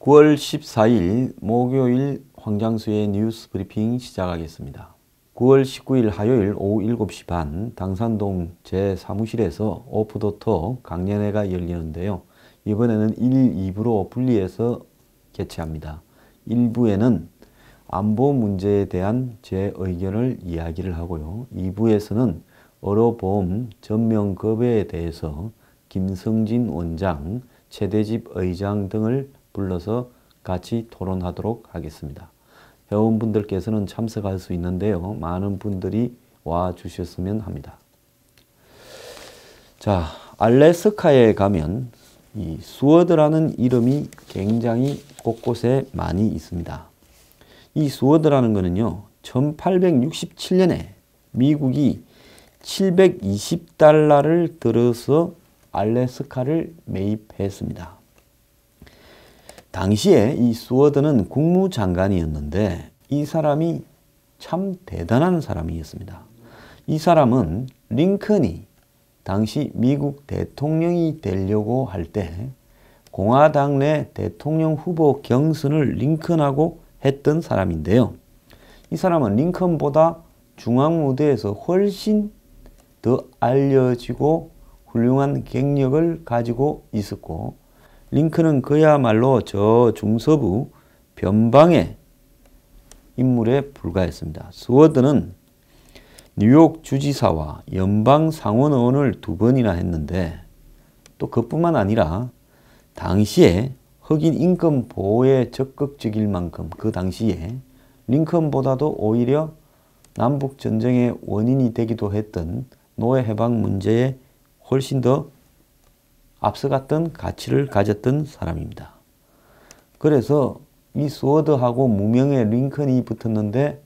9월 14일 목요일 황장수의 뉴스 브리핑 시작하겠습니다. 9월 19일 화요일 오후 7시 반 당산동 제 사무실에서 오프더톡 강연회가 열리는데요. 이번에는 1, 2부로 분리해서 개최합니다. 1부에는 안보 문제에 대한 제 의견을 이야기를 하고요. 2부에서는 의료보험 전면급여에 대해서 김성진 원장, 최대집 의장 등을 불러서 같이 토론하도록 하겠습니다. 회원분들께서는 참석할 수 있는데요. 많은 분들이 와 주셨으면 합니다. 자, 알래스카에 가면 이 스워드라는 이름이 굉장히 곳곳에 많이 있습니다. 이 스워드라는 거는요, 1867년에 미국이 720달러를 들어서 알래스카를 매입했습니다. 당시에 이 스워드는 국무장관이었는데 이 사람이 참 대단한 사람이었습니다. 이 사람은 링컨이 당시 미국 대통령이 되려고 할 때 공화당 내 대통령 후보 경선을 링컨하고 했던 사람인데요. 이 사람은 링컨보다 중앙 무대에서 훨씬 더 알려지고 훌륭한 경력을 가지고 있었고, 링컨은 그야말로 저 중서부 변방의 인물에 불과했습니다. 스워드는 뉴욕 주지사와 연방 상원의원을 2번이나 했는데, 또 그뿐만 아니라 당시에 흑인 인권 보호에 적극적일 만큼 그 당시에 링컨보다도 오히려 남북전쟁의 원인이 되기도 했던 노예 해방 문제에 훨씬 더 앞서갔던 가치를 가졌던 사람입니다. 그래서 이 스워드하고 무명의 링컨이 붙었는데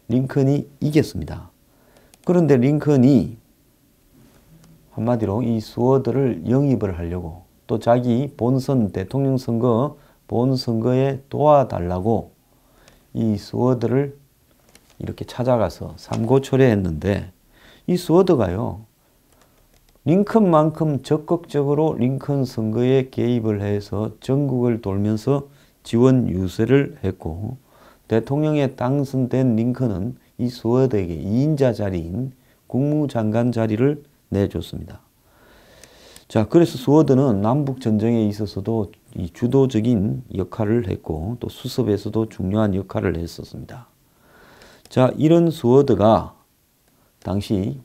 링컨이 이겼습니다. 그런데 링컨이 한마디로 이 스워드를 영입을 하려고, 또 자기 본선 대통령 선거 본선거에 도와달라고 이 스워드를 이렇게 찾아가서 삼고초려했는데, 이 스워드가요, 링컨만큼 적극적으로 링컨 선거에 개입을 해서 전국을 돌면서 지원 유세를 했고, 대통령에 당선된 링컨은 이 스워드에게 2인자 자리인 국무장관 자리를 내줬습니다. 자, 그래서 스워드는 남북전쟁에 있어서도 이 주도적인 역할을 했고, 또 수습에서도 중요한 역할을 했었습니다. 자, 이런 스워드가 당시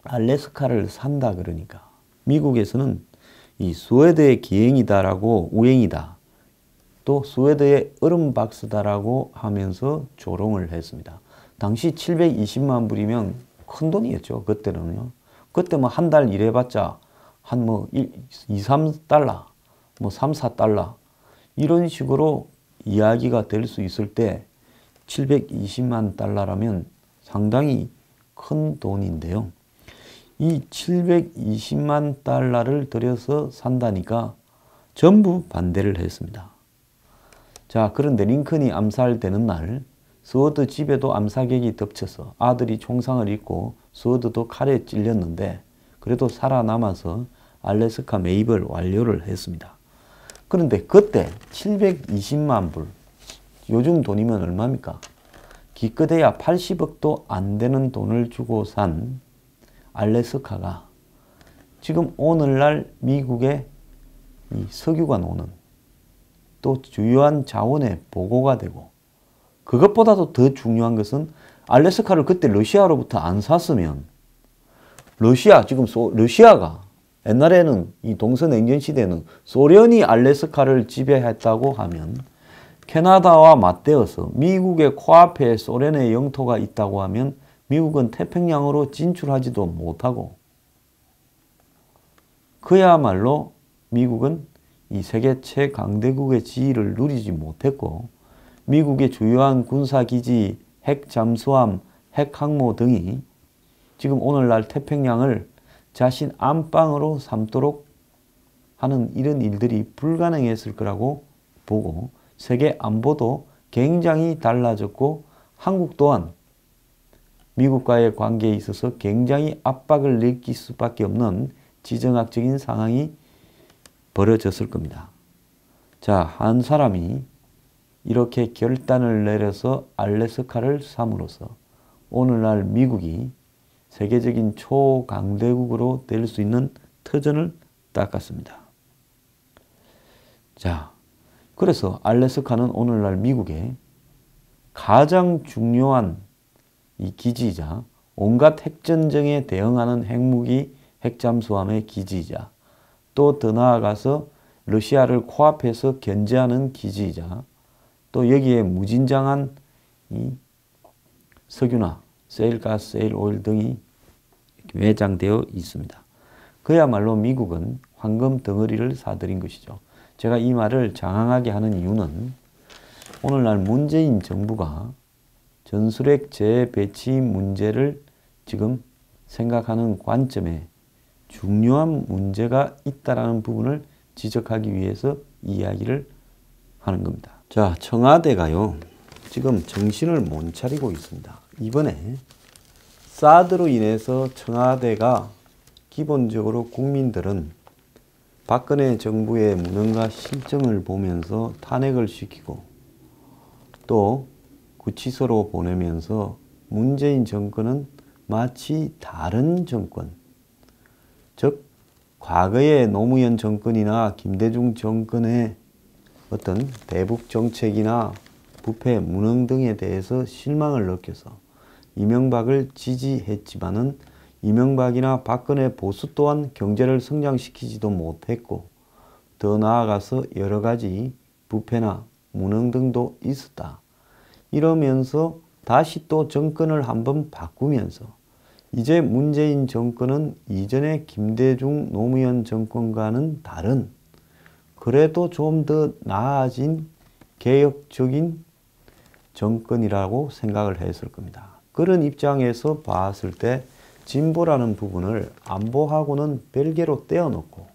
알래스카를 산다 그러니까 미국에서는 이 스웨드의 기행이다라고, 우행이다, 또 스웨드의 얼음박스다라고 하면서 조롱을 했습니다. 당시 720만 불이면 큰 돈이었죠. 그때는요. 그때 뭐 한 달 일해봤자 한 뭐 2, 3달러, 뭐 3, 4달러 이런 식으로 이야기가 될 수 있을 때 720만 달러라면 상당히 큰 돈인데요. 이 720만 달러를 들여서 산다니까 전부 반대를 했습니다. 자, 그런데 링컨이 암살되는 날 스워드 집에도 암사격이 덮쳐서 아들이 총상을 입고 스워드도 칼에 찔렸는데 그래도 살아남아서 알래스카 매입을 완료를 했습니다. 그런데 그때 720만 불, 요즘 돈이면 얼마입니까? 기껏해야 80억도 안 되는 돈을 주고 산 알래스카가 지금 오늘날 미국의 이 석유가 노는, 또 주요한 자원의 보고가 되고, 그것보다도 더 중요한 것은 알래스카를 그때 러시아로부터 안 샀으면 러시아가 옛날에는 이 동서냉전 시대는 소련이 알래스카를 지배했다고 하면 캐나다와 맞대어서 미국의 코앞에 소련의 영토가 있다고 하면 미국은 태평양으로 진출하지도 못하고, 그야말로 미국은 이 세계 최강대국의 지위를 누리지 못했고, 미국의 주요한 군사기지, 핵잠수함, 핵항모 등이 지금 오늘날 태평양을 자신 안방으로 삼도록 하는 이런 일들이 불가능했을 거라고 보고, 세계 안보도 굉장히 달라졌고, 한국 또한 미국과의 관계에 있어서 굉장히 압박을 느낄 수밖에 없는 지정학적인 상황이 벌어졌을 겁니다. 자, 한 사람이 이렇게 결단을 내려서 알래스카를 삼으로써 오늘날 미국이 세계적인 초강대국으로 될 수 있는 터전을 닦았습니다. 자, 그래서 알래스카는 오늘날 미국의 가장 중요한 이 기지이자 온갖 핵전쟁에 대응하는 핵무기, 핵잠수함의 기지이자 또 더 나아가서 러시아를 코앞에서 견제하는 기지이자 또 여기에 무진장한 이 석유나 세일가스, 세일오일 등이 매장되어 있습니다. 그야말로 미국은 황금 덩어리를 사들인 것이죠. 제가 이 말을 장황하게 하는 이유는 오늘날 문재인 정부가 전술핵 재배치 문제를 지금 생각하는 관점에 중요한 문제가 있다라는 부분을 지적하기 위해서 이야기를 하는 겁니다. 자, 청와대가요, 지금 정신을 못 차리고 있습니다. 이번에 사드로 인해서 청와대가 기본적으로 국민들은 박근혜 정부의 무능과 실정을 보면서 탄핵을 시키고 또 구치소로 보내면서 문재인 정권은 마치 다른 정권, 즉 과거의 노무현 정권이나 김대중 정권의 어떤 대북 정책이나 부패, 무능 등에 대해서 실망을 느껴서 이명박을 지지했지만은 이명박이나 박근혜 보수 또한 경제를 성장시키지도 못했고 더 나아가서 여러 가지 부패나 무능 등도 있었다. 이러면서 다시 또 정권을 한번 바꾸면서 이제 문재인 정권은 이전의 김대중 노무현 정권과는 다른 그래도 좀 더 나아진 개혁적인 정권이라고 생각을 했을 겁니다. 그런 입장에서 봤을 때 진보라는 부분을 안보하고는 별개로 떼어놓고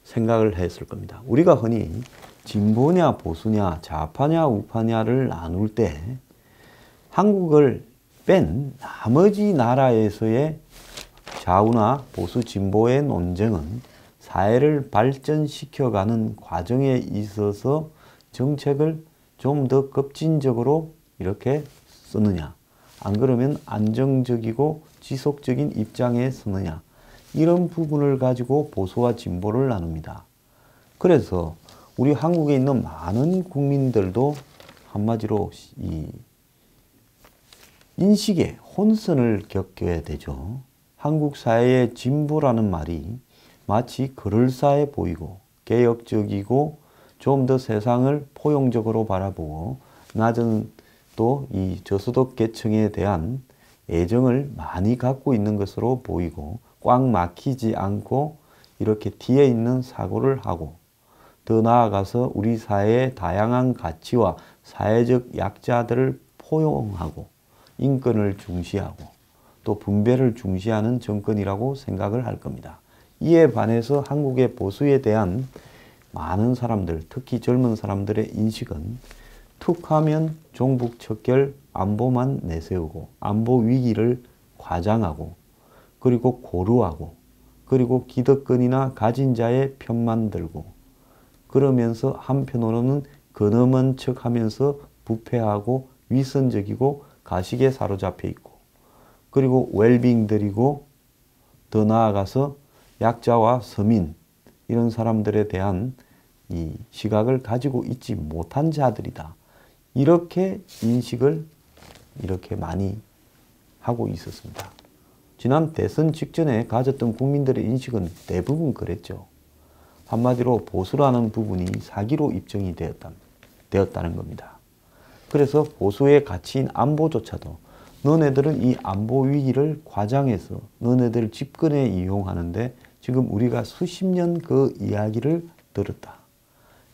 생각을 했을 겁니다. 우리가 흔히 진보냐 보수냐 좌파냐 우파냐를 나눌 때 한국을 뺀 나머지 나라에서의 좌우나 보수 진보의 논쟁은 사회를 발전시켜가는 과정에 있어서 정책을 좀 더 급진적으로 이렇게 쓰느냐, 안 그러면 안정적이고 지속적인 입장에 서느냐, 이런 부분을 가지고 보수와 진보를 나눕니다. 그래서 우리 한국에 있는 많은 국민들도 한마디로 이 인식의 혼선을 겪게 되죠. 한국 사회의 진보라는 말이 마치 그럴싸해 보이고 개혁적이고 좀 더 세상을 포용적으로 바라보고 낮은 또 이 저소득 계층에 대한 애정을 많이 갖고 있는 것으로 보이고 꽉 막히지 않고 이렇게 뒤에 있는 사고를 하고 더 나아가서 우리 사회의 다양한 가치와 사회적 약자들을 포용하고 인권을 중시하고 또 분배를 중시하는 정권이라고 생각을 할 겁니다. 이에 반해서 한국의 보수에 대한 많은 사람들, 특히 젊은 사람들의 인식은 툭 하면 종북 척결 안보만 내세우고 안보 위기를 과장하고 그리고 고루하고 그리고 기득권이나 가진 자의 편만 들고 그러면서 한편으로는 근엄한 척하면서 부패하고 위선적이고 가식에 사로잡혀 있고 그리고 웰빙들이고 더 나아가서 약자와 서민 이런 사람들에 대한 이 시각을 가지고 있지 못한 자들이다. 이렇게 인식을 이렇게 많이 하고 있었습니다. 지난 대선 직전에 가졌던 국민들의 인식은 대부분 그랬죠. 한마디로 보수라는 부분이 사기로 입증이 되었다는 겁니다. 그래서 보수의 가치인 안보조차도 너네들은 이 안보 위기를 과장해서 너네들 집권에 이용하는데 지금 우리가 수십 년 그 이야기를 들었다.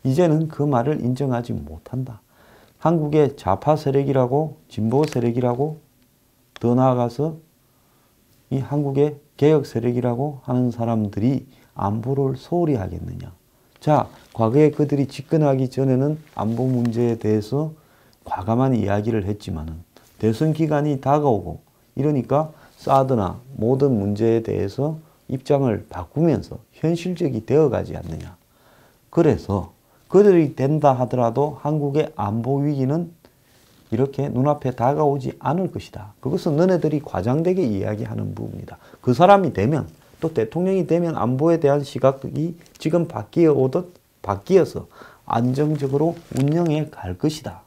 이제는 그 말을 인정하지 못한다. 한국의 좌파 세력이라고 진보 세력이라고 더 나아가서 이 한국의 개혁 세력이라고 하는 사람들이 안보를 소홀히 하겠느냐. 자, 과거에 그들이 집권하기 전에는 안보 문제에 대해서 과감한 이야기를 했지만은 대선 기간이 다가오고 이러니까 사드나 모든 문제에 대해서 입장을 바꾸면서 현실적이 되어가지 않느냐. 그래서 그들이 된다 하더라도 한국의 안보 위기는 이렇게 눈앞에 다가오지 않을 것이다. 그것은 너네들이 과장되게 이야기하는 부분이다. 그 사람이 되면, 또 대통령이 되면 안보에 대한 시각이 지금 바뀌어서 안정적으로 운영해 갈 것이다.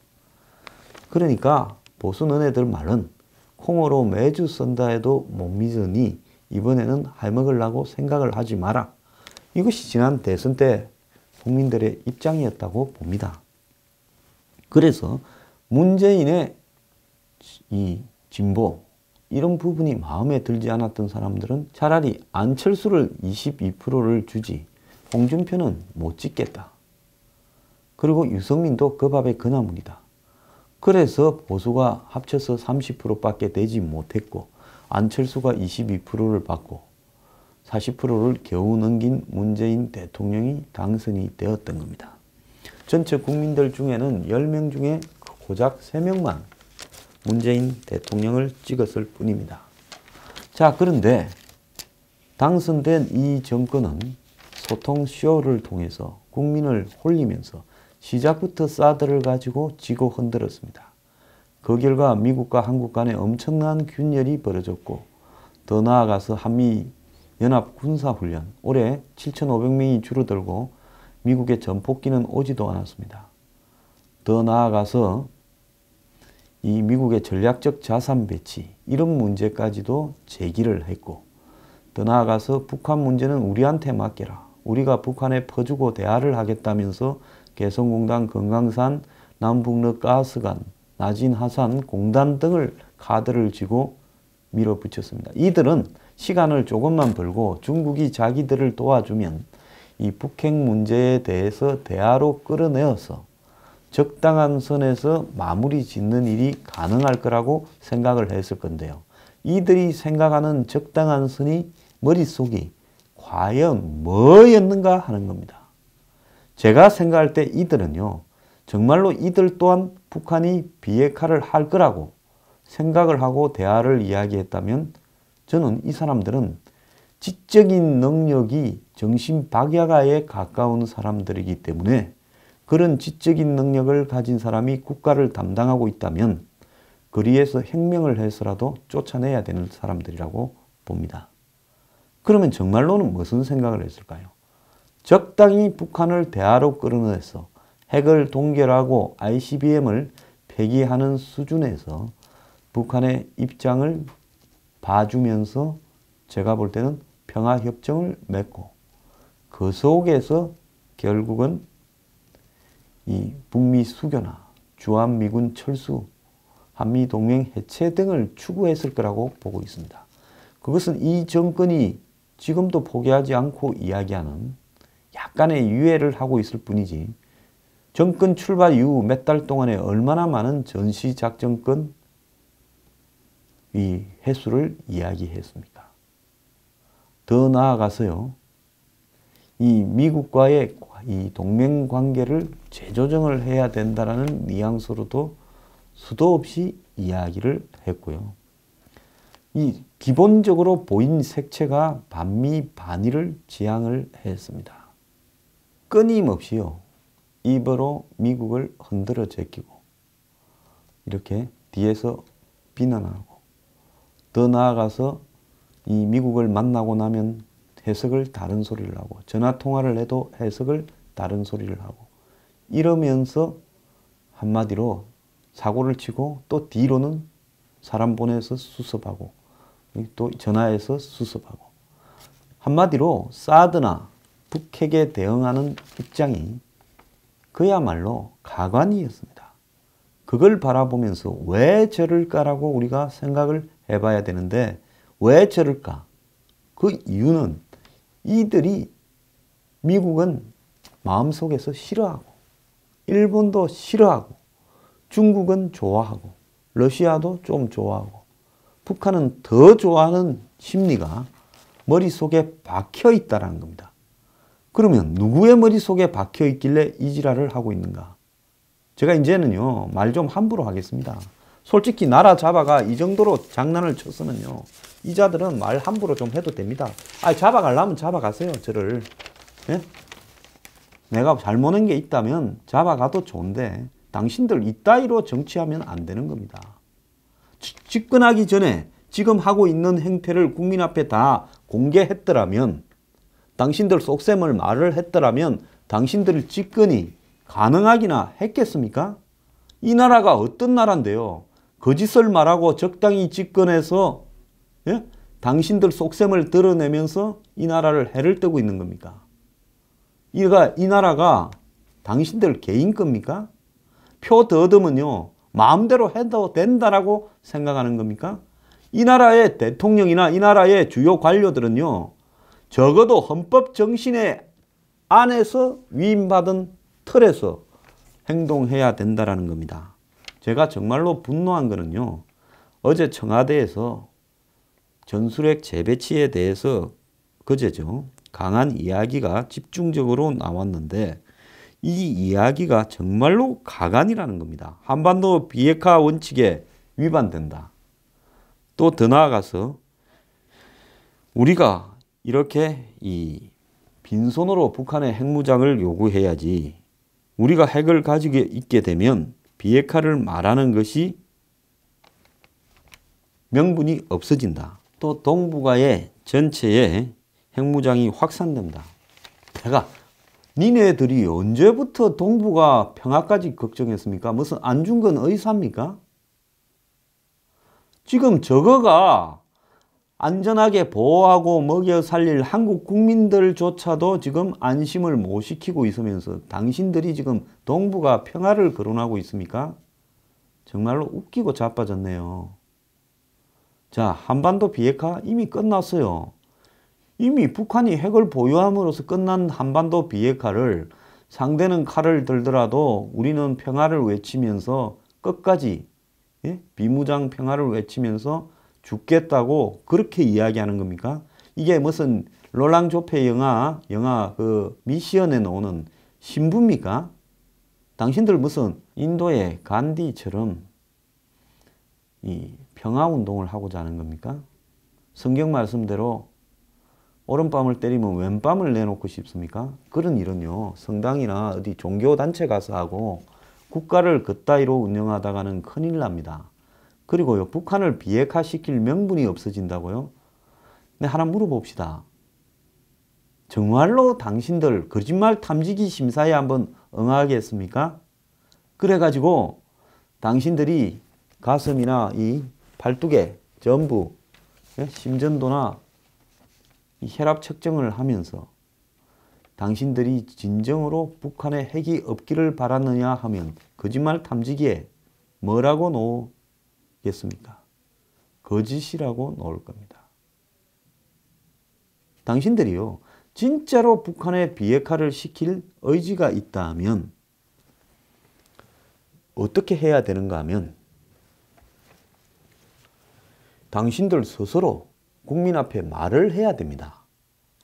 그러니까 보수 너네들 말은 콩으로 매주 쓴다 해도 못 믿으니 이번에는 해먹으려고 생각을 하지 마라. 이것이 지난 대선 때 국민들의 입장이었다고 봅니다. 그래서 문재인의 이 진보, 이런 부분이 마음에 들지 않았던 사람들은 차라리 안철수를 22%를 주지 홍준표는 못 찍겠다. 그리고 유승민도 그 밥의 그나물이다. 그래서 보수가 합쳐서 30%밖에 되지 못했고 안철수가 22%를 받고 40%를 겨우 넘긴 문재인 대통령이 당선이 되었던 겁니다. 전체 국민들 중에는 10명 중에 고작 3명만 문재인 대통령을 찍었을 뿐입니다. 자, 그런데 당선된 이 정권은 소통쇼를 통해서 국민을 홀리면서 시작부터 사드를 가지고 지고 흔들었습니다. 그 결과 미국과 한국 간에 엄청난 균열이 벌어졌고, 더 나아가서 한미 연합 군사훈련, 올해 7,500명이 줄어들고 미국의 전폭기는 오지도 않았습니다. 더 나아가서 이 미국의 전략적 자산 배치, 이런 문제까지도 제기를 했고, 더 나아가서 북한 문제는 우리한테 맡겨라. 우리가 북한에 퍼주고 대화를 하겠다면서 개성공단, 금강산, 남북러 가스관, 나진하산 공단 등을 카드를 쥐고 밀어붙였습니다. 이들은 시간을 조금만 벌고 중국이 자기들을 도와주면 이 북핵 문제에 대해서 대화로 끌어내어서 적당한 선에서 마무리 짓는 일이 가능할 거라고 생각을 했을 건데요. 이들이 생각하는 적당한 선이 머릿속이 과연 뭐였는가 하는 겁니다. 제가 생각할 때 이들은요, 정말로 이들 또한 북한이 비핵화를 할 거라고 생각을 하고 대화를 이야기했다면 저는 이 사람들은 지적인 능력이 정신박약아에 가까운 사람들이기 때문에 그런 지적인 능력을 가진 사람이 국가를 담당하고 있다면 거리에서 혁명을 해서라도 쫓아내야 되는 사람들이라고 봅니다. 그러면 정말로는 무슨 생각을 했을까요? 적당히 북한을 대화로 끌어내서 핵을 동결하고 ICBM을 폐기하는 수준에서 북한의 입장을 봐주면서 제가 볼 때는 평화협정을 맺고 그 속에서 결국은 이 북미 수교나 주한미군 철수, 한미동맹 해체 등을 추구했을 거라고 보고 있습니다. 그것은 이 정권이 지금도 포기하지 않고 이야기하는 약간의 유예를 하고 있을 뿐이지, 정권 출발 이후 몇 달 동안에 얼마나 많은 전시작전권 이 횟수를 이야기했습니까? 더 나아가서요, 이 미국과의 이 동맹 관계를 재조정을 해야 된다라는 뉘앙스로도 수도 없이 이야기를 했고요. 이 기본적으로 보인 색채가 반미 반일을 지향을 했습니다. 끊임없이요, 입으로 미국을 흔들어 제끼고 이렇게 뒤에서 비난하고, 더 나아가서 이 미국을 만나고 나면 해석을 다른 소리를 하고, 전화통화를 해도 해석을 다른 소리를 하고, 이러면서 한마디로 사고를 치고 또 뒤로는 사람 보내서 수습하고 또 전화해서 수습하고, 한마디로 사드나 북핵에 대응하는 입장이 그야말로 가관이었습니다. 그걸 바라보면서 왜 저럴까라고 우리가 생각을 해봐야 되는데, 왜 저럴까? 그 이유는 이들이 미국은 마음속에서 싫어하고, 일본도 싫어하고, 중국은 좋아하고, 러시아도 좀 좋아하고, 북한은 더 좋아하는 심리가 머릿속에 박혀 있다는 겁니다. 그러면 누구의 머릿속에 박혀 있길래 이 지랄을 하고 있는가? 제가 이제는요, 말 좀 함부로 하겠습니다. 솔직히 나라 잡아가 이 정도로 장난을 쳤으면요, 이 자들은 말 함부로 좀 해도 됩니다. 잡아가려면 잡아가세요, 저를. 예? 내가 잘못한 게 있다면 잡아가도 좋은데 당신들 이따위로 정치하면 안 되는 겁니다. 집권하기 전에 지금 하고 있는 행태를 국민 앞에 다 공개했더라면, 당신들 속셈을 말을 했더라면 당신들 집권이 가능하기나 했겠습니까? 이 나라가 어떤 나라인데요. 거짓을 말하고 적당히 집권해서 당신들 속셈을 드러내면서 이 나라를 해를 뜨고 있는 겁니까? 이 나라가 당신들 개인 겁니까? 표 더 얻으면요 마음대로 해도 된다라고 생각하는 겁니까? 이 나라의 대통령이나 이 나라의 주요 관료들은요 적어도 헌법 정신에 안에서 위임받은 틀에서 행동해야 된다라는 겁니다. 제가 정말로 분노한 거는요, 어제 청와대에서 전술핵 재배치에 대해서 그제죠 강한 이야기가 집중적으로 나왔는데, 이 이야기가 정말로 가관이라는 겁니다. 한반도 비핵화 원칙에 위반된다. 또 더 나아가서 우리가 이렇게 이 빈손으로 북한의 핵무장을 요구해야지, 우리가 핵을 가지고 있게 되면 비핵화를 말하는 것이 명분이 없어진다. 또 동북아의 전체에 핵무장이 확산된다. 제가 니네들이 언제부터 동북아 평화까지 걱정했습니까? 무슨 안중근 의사입니까? 지금 저거가 안전하게 보호하고 먹여 살릴 한국 국민들조차도 지금 안심을 못 시키고 있으면서 당신들이 지금 동북아 평화를 거론하고 있습니까? 정말로 웃기고 자빠졌네요. 자, 한반도 비핵화 이미 끝났어요. 이미 북한이 핵을 보유함으로써 끝난 한반도 비핵화를 상대는 칼을 들더라도 우리는 평화를 외치면서 끝까지 비무장 평화를 외치면서 죽겠다고 그렇게 이야기하는 겁니까? 이게 무슨 롤랑 조페 영화 그 미션에 나오는 신부입니까? 당신들 무슨 인도의 간디처럼 이 평화운동을 하고자 하는 겁니까? 성경 말씀대로 오른밤을 때리면 왼밤을 내놓고 싶습니까? 그런 일은요 성당이나 어디 종교단체 가서 하고 국가를 그따위로 운영하다가는 큰일 납니다. 그리고요 북한을 비핵화시킬 명분이 없어진다고요? 네, 하나 물어봅시다. 정말로 당신들 거짓말 탐지기 심사에 한번 응하겠습니까? 그래가지고 당신들이 가슴이나 이 팔뚝에 전부 심전도나 이 혈압 측정을 하면서 당신들이 진정으로 북한에 핵이 없기를 바랐느냐 하면 거짓말 탐지기에 뭐라고 놓겠습니까? 거짓이라고 놓을 겁니다. 당신들이요 진짜로 북한의 비핵화를 시킬 의지가 있다면 어떻게 해야 되는가 하면 당신들 스스로 국민 앞에 말을 해야 됩니다.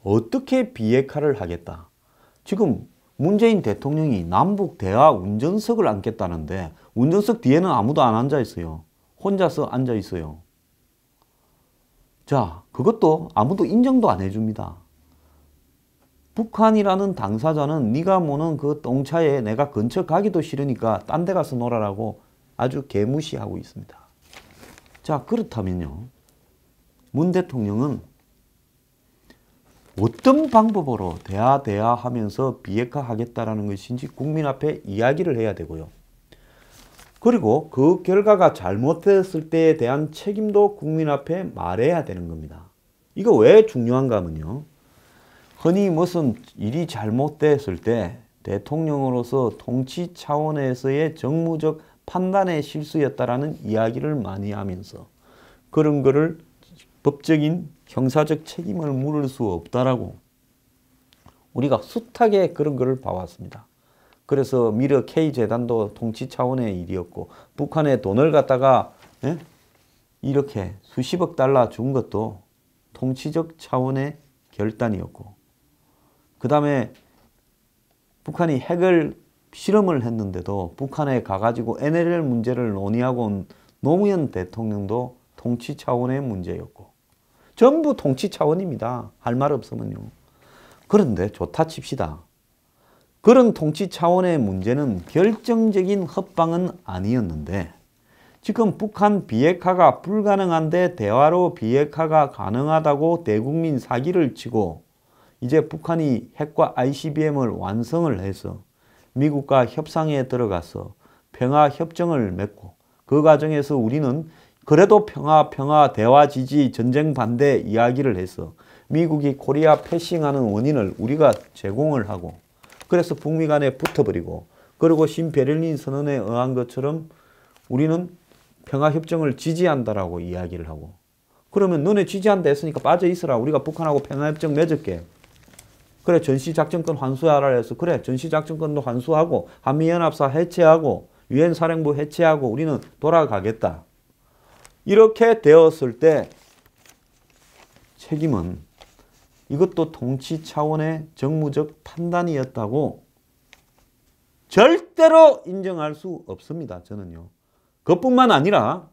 어떻게 비핵화를 하겠다. 지금 문재인 대통령이 남북 대화 운전석을 앉겠다는데 운전석 뒤에는 아무도 안 앉아 있어요. 혼자서 앉아 있어요. 자, 그것도 아무도 인정도 안 해줍니다. 북한이라는 당사자는 네가 모는 그 똥차에 내가 근처 가기도 싫으니까 딴 데 가서 놀아라고 아주 개무시하고 있습니다. 자, 그렇다면요. 문 대통령은 어떤 방법으로 대화하면서 비핵화하겠다라는 것인지 국민 앞에 이야기를 해야 되고요. 그리고 그 결과가 잘못됐을 때에 대한 책임도 국민 앞에 말해야 되는 겁니다. 이거 왜 중요한가 하면요. 흔히 무슨 일이 잘못됐을 때 대통령으로서 통치 차원에서의 정무적 판단의 실수였다라는 이야기를 많이 하면서 그런 거를 법적인 형사적 책임을 물을 수 없다라고 우리가 숱하게 그런 거를 봐왔습니다. 그래서 미르 K재단도 통치 차원의 일이었고 북한에 돈을 갖다가 이렇게 수십억 달러 준 것도 통치적 차원의 결단이었고 그 다음에 북한이 핵을 실험을 했는데도 북한에 가가지고 NLL 문제를 논의하고 온 노무현 대통령도 통치 차원의 문제였고 전부 통치 차원입니다. 할 말 없으면요. 그런데 좋다 칩시다. 그런 통치 차원의 문제는 결정적인 협방은 아니었는데 지금 북한 비핵화가 불가능한데 대화로 비핵화가 가능하다고 대국민 사기를 치고 이제 북한이 핵과 ICBM을 완성을 해서 미국과 협상에 들어가서 평화협정을 맺고 그 과정에서 우리는 그래도 평화, 대화 지지, 전쟁 반대 이야기를 해서 미국이 코리아 패싱하는 원인을 우리가 제공을 하고 그래서 북미 간에 붙어버리고 그리고 신베를린 선언에 의한 것처럼 우리는 평화협정을 지지한다라고 이야기를 하고 그러면 너네 지지한다 했으니까 빠져 있으라. 우리가 북한하고 평화협정 맺을게. 그래 전시작전권 환수하라 해서 그래 전시작전권도 환수하고 한미연합사 해체하고 유엔 사령부 해체하고 우리는 돌아가겠다. 이렇게 되었을 때 책임은 이것도 통치 차원의 정무적 판단이었다고 절대로 인정할 수 없습니다. 저는요. 그것뿐만 아니라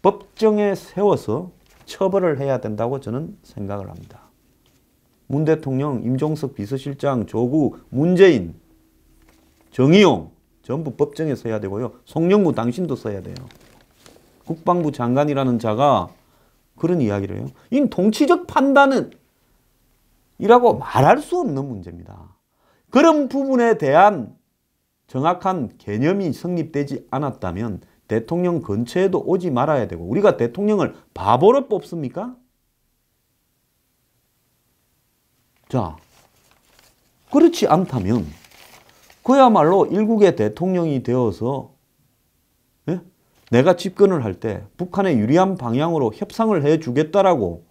법정에 세워서 처벌을 해야 된다고 저는 생각을 합니다. 문 대통령, 임종석 비서실장, 조국, 문재인, 정의용 전부 법정에 서야 되고요. 송영무 당신도 써야 돼요. 국방부 장관이라는 자가 그런 이야기를 해요. 이 통치적 판단은 이라고 말할 수 없는 문제입니다. 그런 부분에 대한 정확한 개념이 성립되지 않았다면 대통령 근처에도 오지 말아야 되고 우리가 대통령을 바보로 뽑습니까? 자, 그렇지 않다면 그야말로 일국의 대통령이 되어서 예? 내가 집권을 할 때 북한에 유리한 방향으로 협상을 해주겠다라고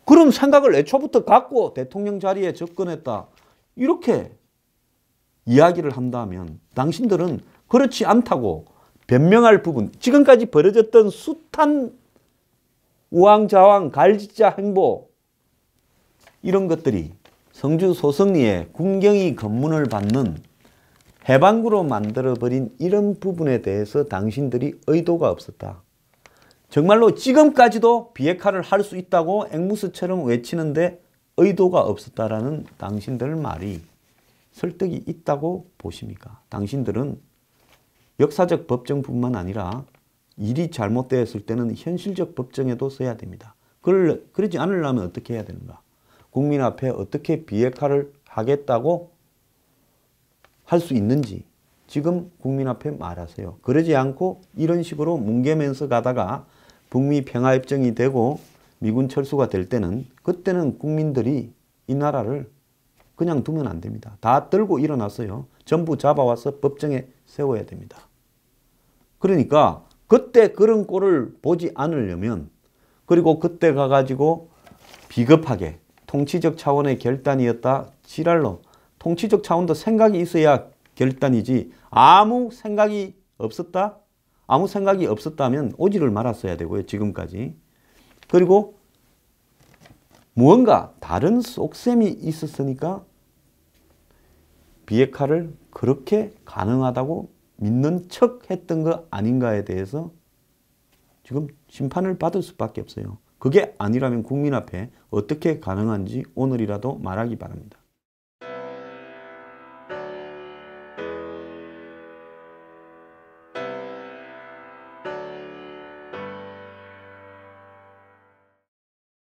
그런 생각을 애초부터 갖고 대통령 자리에 접근했다. 이렇게 이야기를 한다면 당신들은 그렇지 않다고 변명할 부분 지금까지 벌어졌던 숱한 우왕좌왕 갈짓자 행보 이런 것들이 성주 소성리에 군경이 검문을 받는 해방구로 만들어버린 이런 부분에 대해서 당신들이 의도가 없었다. 정말로 지금까지도 비핵화를 할 수 있다고 앵무새처럼 외치는데 의도가 없었다라는 당신들 말이 설득이 있다고 보십니까? 당신들은 역사적 법정뿐만 아니라 일이 잘못되었을 때는 현실적 법정에도 써야 됩니다. 그러지 않으려면 어떻게 해야 되는가? 국민 앞에 어떻게 비핵화를 하겠다고 할 수 있는지 지금 국민 앞에 말하세요. 그러지 않고 이런 식으로 뭉개면서 가다가 북미 평화협정이 되고 미군 철수가 될 때는 그때는 국민들이 이 나라를 그냥 두면 안 됩니다. 다 들고 일어났어요. 전부 잡아와서 법정에 세워야 됩니다. 그러니까 그때 그런 꼴을 보지 않으려면 그리고 그때 가가지고 비겁하게 통치적 차원의 결단이었다. 지랄로 통치적 차원도 생각이 있어야 결단이지 아무 생각이 없었다? 아무 생각이 없었다면 오지를 말았어야 되고요. 지금까지. 그리고 무언가 다른 속셈이 있었으니까 비핵화를 그렇게 가능하다고 믿는 척 했던 거 아닌가에 대해서 지금 심판을 받을 수밖에 없어요. 그게 아니라면 국민 앞에 어떻게 가능한지 오늘이라도 말하기 바랍니다.